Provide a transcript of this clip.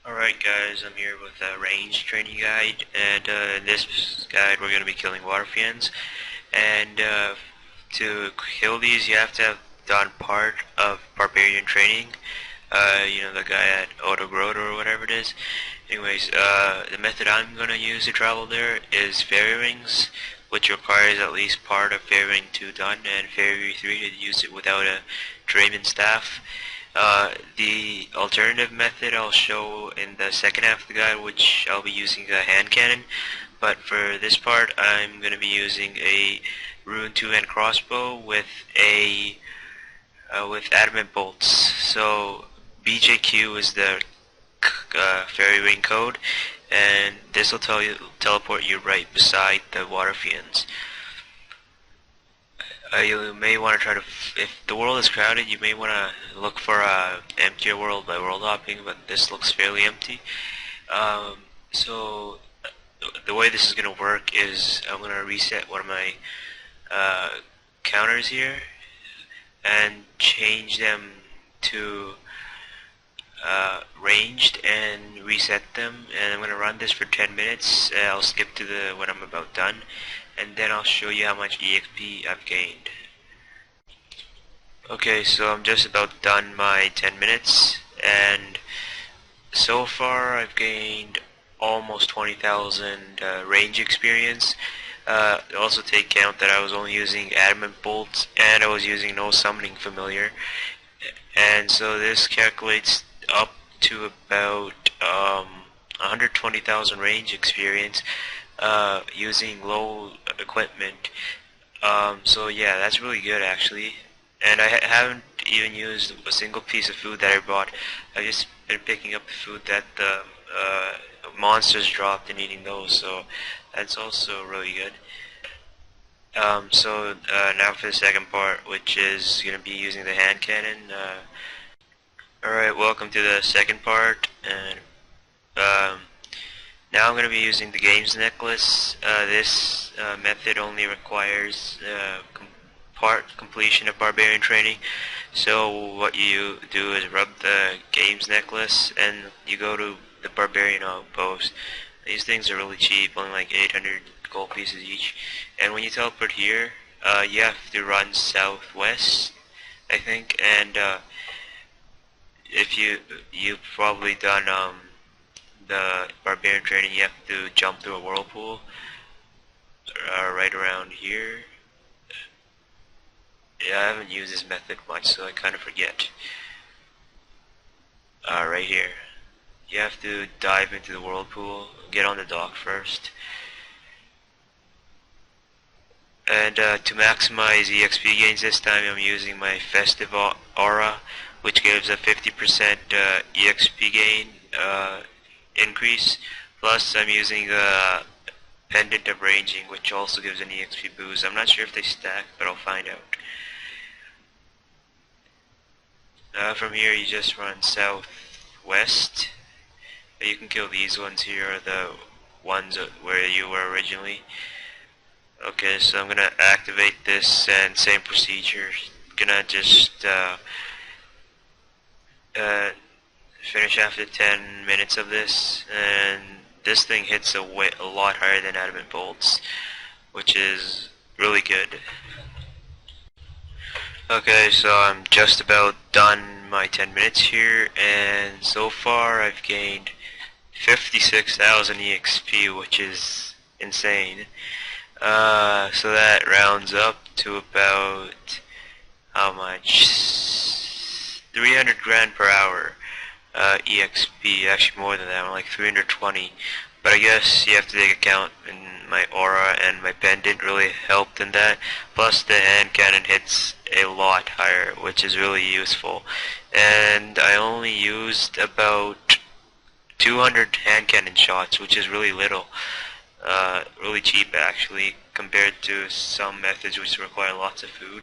Alright guys, I'm here with a range training guide, and in this guide we're going to be killing water fiends. And to kill these you have to have done part of barbarian training, you know, the guy at Autogrota or whatever it is. Anyways, the method I'm going to use to travel there is fairy rings, which requires at least part of fairy ring 2 done and fairy 3 to use it without a Draven staff. The alternative method I'll show in the second half of the guide, which I'll be using a hand cannon, but for this part I'm going to be using a rune 2-hand crossbow with adamant bolts. So BJQ is the fairy ring code, and this will teleport you right beside the water fiends. You may want to try to, if the world is crowded, you may want to look for a emptier world by world hopping, but this looks fairly empty. So the way this is going to work is I'm going to reset one of my counters here and change them to ranged and reset them, and I'm going to run this for 10 minutes. I'll skip to when I'm about done, and then I'll show you how much EXP I've gained. Okay, so I'm just about done my 10 minutes, and so far I've gained almost 20,000 range experience. Also take count that I was only using adamant bolts and I was using no summoning familiar, and so this calculates up to about 120,000 range experience using low equipment. So yeah, that's really good actually. And I haven't even used a single piece of food that I bought. I've just been picking up the food that the monsters dropped and eating those, so that's also really good. So now for the second part, which is going to be using the hand cannon. Alright, welcome to the second part, and now I'm going to be using the games necklace. This method only requires completion of barbarian training. So what you do is rub the games necklace and you go to the barbarian outpost. These things are really cheap, only like 800 gold pieces each. And when you teleport here, you have to run southwest, I think, and if you've probably done the barbarian training, you have to jump through a whirlpool right around here. Yeah, I haven't used this method much, so I kind of forget. Right here. You have to dive into the whirlpool, get on the dock first. And to maximize EXP gains this time, I'm using my Festive Aura, which gives a 50% EXP gain increase. Plus, I'm using the Pendant of Ranging, which also gives an EXP boost. I'm not sure if they stack, but I'll find out. From here you just run southwest. You can kill these ones here, the ones where you were originally. Okay, so I'm gonna activate this and same procedure. Gonna just finish after 10 minutes of this, and this thing hits a lot higher than adamant bolts, which is really good. Okay, so I'm just about done my 10 minutes here, and so far I've gained 56,000 EXP, which is insane. So that rounds up to about, how much? 300 grand per hour EXP, actually more than that, like 320. But I guess you have to take account, and my aura and my pendant really helped in that. Plus the hand cannon hits a lot higher, which is really useful. And I only used about 200 hand cannon shots, which is really little. Really cheap actually, compared to some methods which require lots of food.